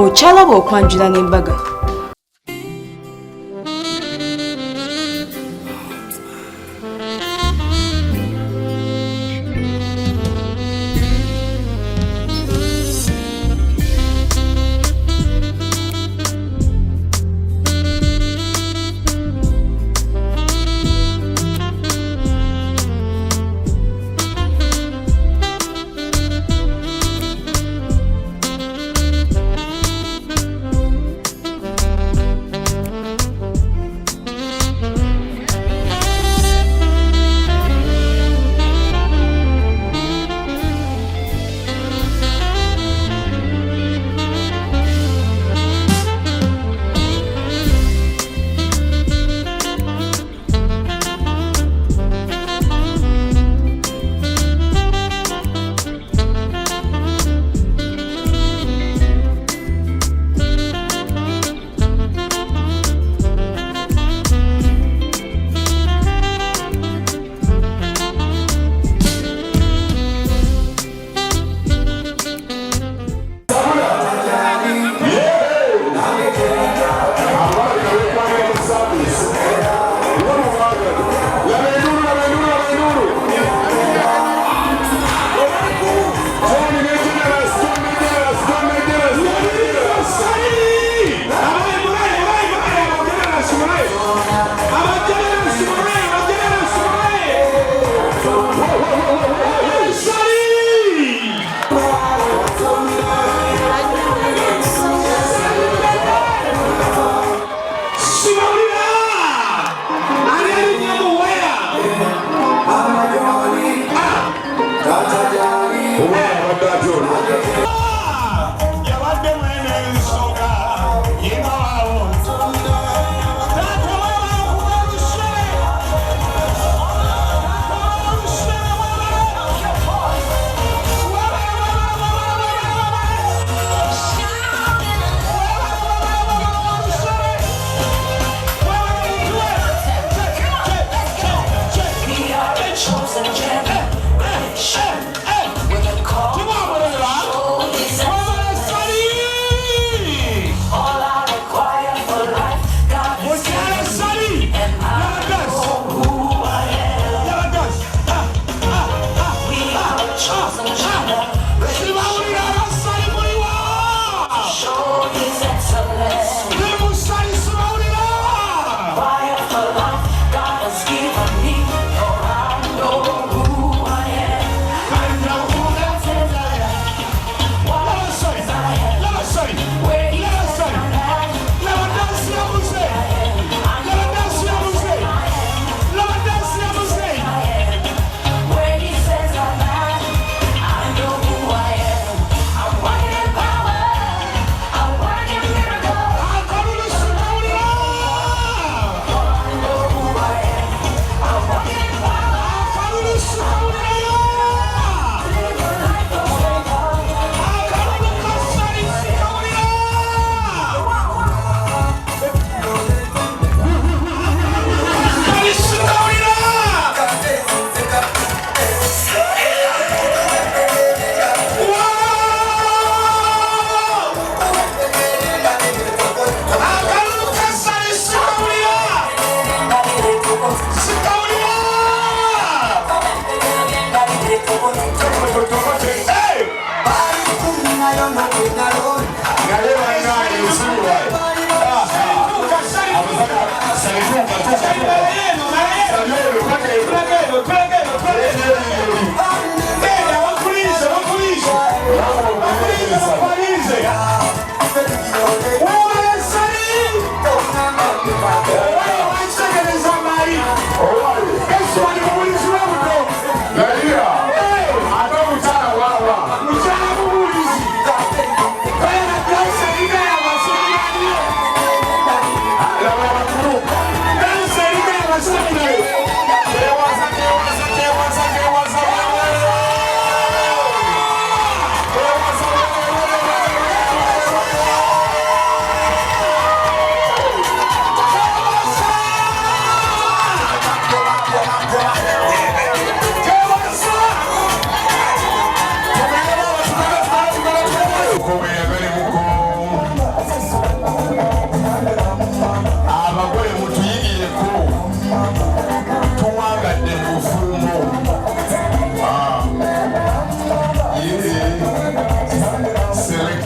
Okyalaba okwanjula n'embaga.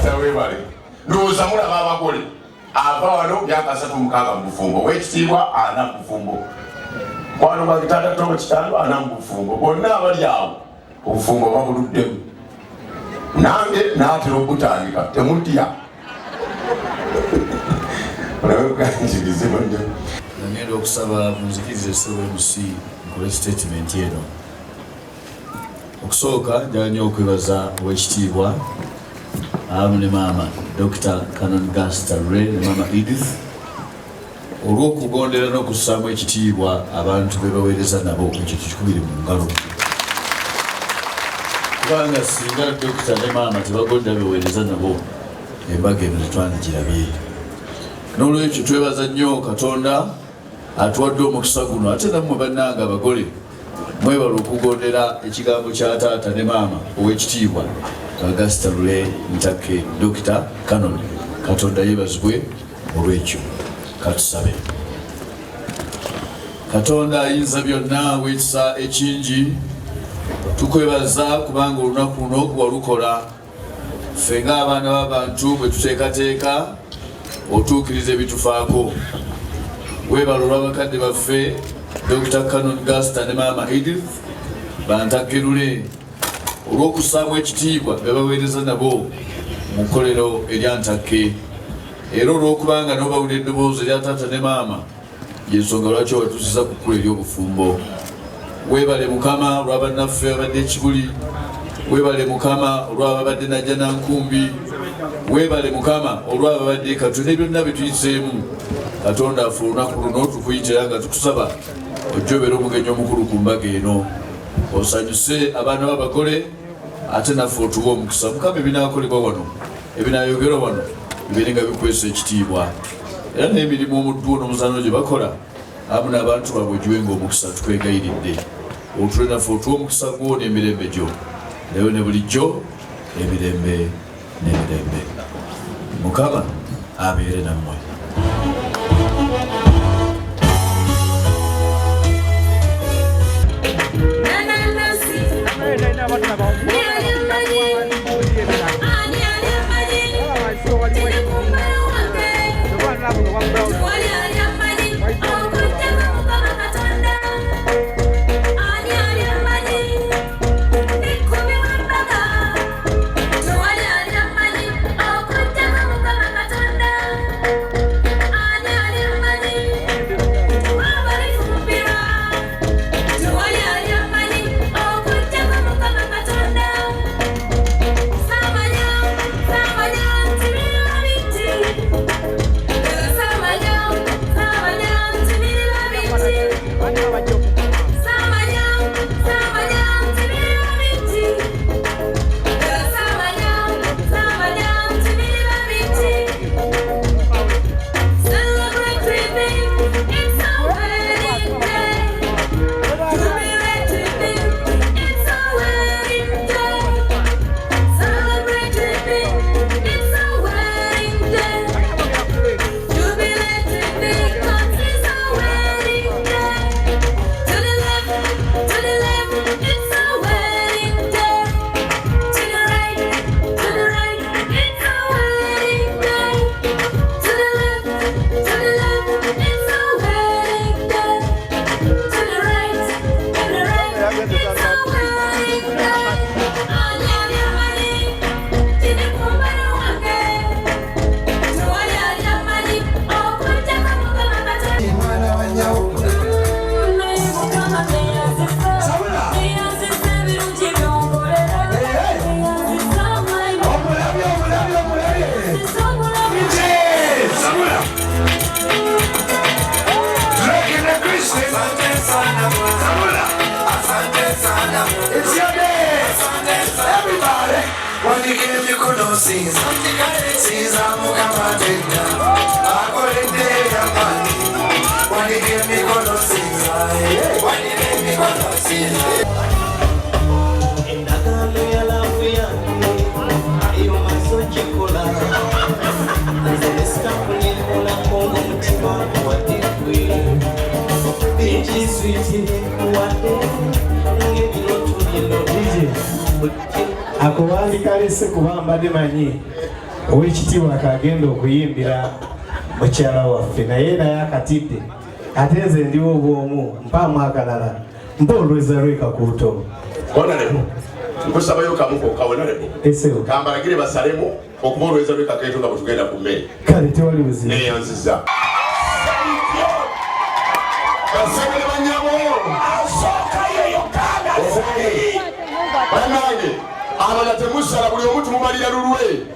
Sawe bali. Ndoza mulaba abagole. Ava wano myaka 3 mukaga mu bufumbo. Wekitibwa ana mu bufumbo. Kwano bagitata tomo kitalo ana mu bufumbo. Bonna abali awo. Obufumbo babuluddemu. Nange naatera okutandika temutya. Nagenda okusaba munzikirize SMC nkole statement eno. Okusooka njagala nnyo okwebaza owekitiibwa awamu ne maama Dr. Canon Gasta Ray ne maama Edith olw'okugondera n'okussaamu ekitiibwa abantu be baweereza nabo ekyo kikubiri mu ngalo. Kubanga singa Dr. ne maama tebagondera beweereza nabo embaga eno tetwandigirabye. N'olwekyo twebaza nnyo Katonda atuwadde omukisa guno ate nammwe bannange abagole mwebala okugondera ekigambo kya taata ne maama ow'ekitiibwa Gasta Ray Ntake Dr. Canon. Katonda yeebazibwe olw'ekyo. Katusabe. Katonda ayinza byonna w'ekisa ekingi tukwebaza kubanga olunaku luno walukola ffe ng'abaana b'abantu bwe tuteekateeka otuukiriza ebitufaako. Weebala olw'abakadde baffe Dr. Canon Gasta ne maama Edith bantakirule olw'okussaamu ekitiibwa be baweereza nabo mu kkolero erya Ntake era olw'okubanga nabo bawulira eddoboozi erya taata ne maama y'ensonga lwaki watuusiza ku kkulu ery'obufumbo. Weebale Mukama olw'abannaffe abadde ekibuli. Weebale Mukama olw'ababadde najja nankumbi. Weebale Mukama olw'ababadde Katonda byonna bituyiseemu. Katonda affe olunaku luno tukuyitira nga tukusaba ojjobera omugenyi omukulu ku mbaga eno. Osanyuse abaana b'abagole ate naffe otuwa omukisa. Mukama ebinaakolebwa wano ebinaayogerwa wano bibeere nga bikwesa ekitiibwa era n'emirimu omuddu n'omuzaano gye bakola amu n'abantu baabwe ogiwenga omukisa tukwegayiridde. Otule naffe otuwa omukisa gwo n'emirembe gyo leero ne bulijjo emirembe n'emirembe. Mukama abeere nammwe. Akuwandika lese kubamba de manyi Owekitiibwa akagenda okuyimbira mukyala waffe naye akatidde ate nze ndiwo obwomu mpaamu akalala mpa olweza lwekakuuto Honorable nkusabayo kamuko kawonalebo kambalagire basalemu okuba olweza lwekakeeto nga bwetugenda ku mmere kale tewali buzibu neyanziza basabire banyabo asooka yeyo kaga banange abala temusala buli omu tumumalira lulwe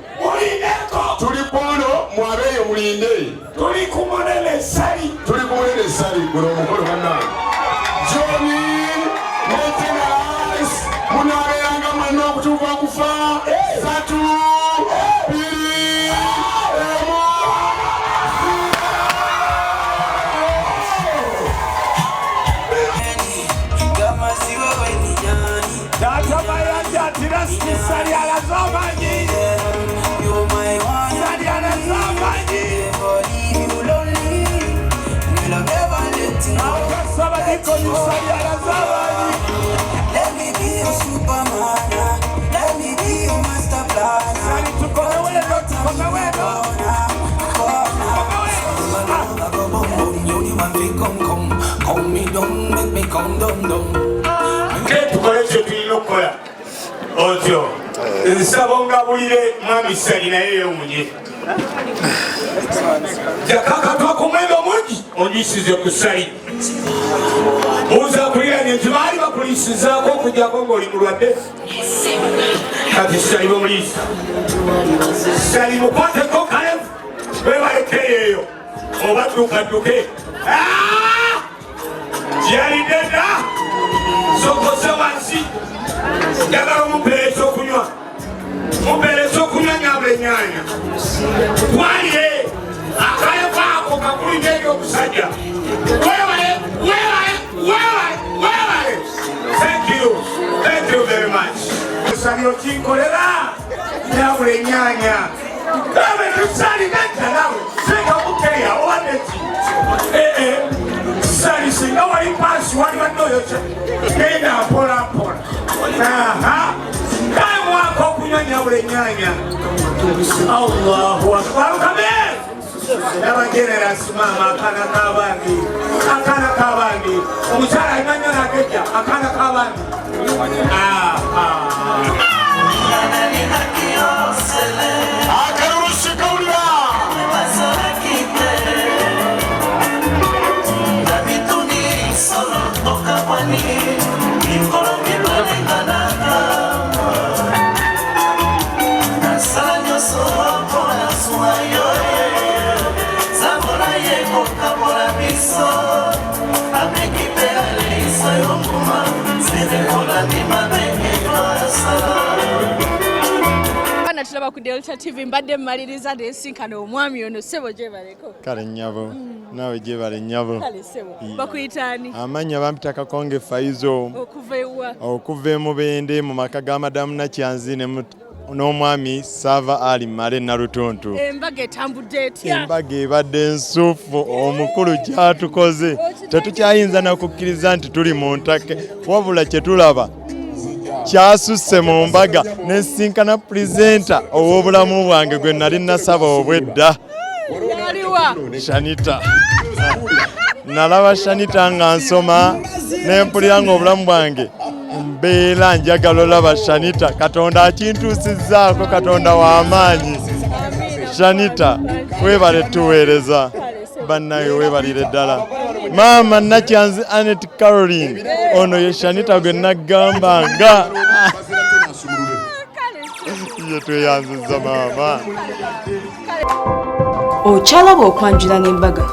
tuli pono mwabeeyo mulinde tuli kumunene sali guno omukolo banange joni netenas munabeeranga mwenna okutuuka okufa 3 2 Let me be your Superman. Let me be your master plan. Calm me down, make me calm down. otyo nsaba ongabulire mwami Salina yeyo munye jakakatwa ku mwendo mungi onyisize ku sali uza kuliranye nti baali bakulisizaako okujjako ng'oli mulwadde kati sali bamulisa sali mukwateko kalevu webalekeeyo oba dduke gyalidedda sokoze wansi njagala omumpeereza okunywa mumpeereza okunywa nyabula ennyanya twalire akalevu ako kakulina eri omusajja webale thank you very much sali okinkolera nyabula ennyanya nawe tusali nedda nawe singa mukeya owadeki sali singa wali pasi wali baddoyokya genda mpola kale mwaka okunywa nyabula ennyanya Allahu akbar kabir Naba generous mama akana kabandi omukyala alina nnyo nakejja akana kabandi tulaba ku Delta TV mbadde mmaliriza nesinkana omwami ono ssebo gyebaleko kale nnyabo nawe gyebale nnyabo kale ssebo bakuyitaani amanya bampita Kakonge Faizo okuva ewa okuva e Mubende mu maka ga madamu Nakyanzi n'omwami Sava Ali Male Nalutonto embaga etambudde etya embaga ebadde ensuufu omukulu kyatukoze tetukyayinza nakukkiriza nti tuli mu Ntake wabula kye tulaba kyasusse mu mbaga nesinkana pulezenta ow'obulamu bwange gwe nali nasaba obwedda Shanita nalaba Shanita nga nsoma nempulira nga obulamu bwange mbeera njagala olaba Shanita Katonda akintuusizzaako Katonda w'amaanyi Shanita webale tuweereza bannaye webalire ddala maama Nakyanzi Anet Caroline ono ye Shanita gwe naggambanga ye tweyanzizza maama okyalaba okwanjula n'embaga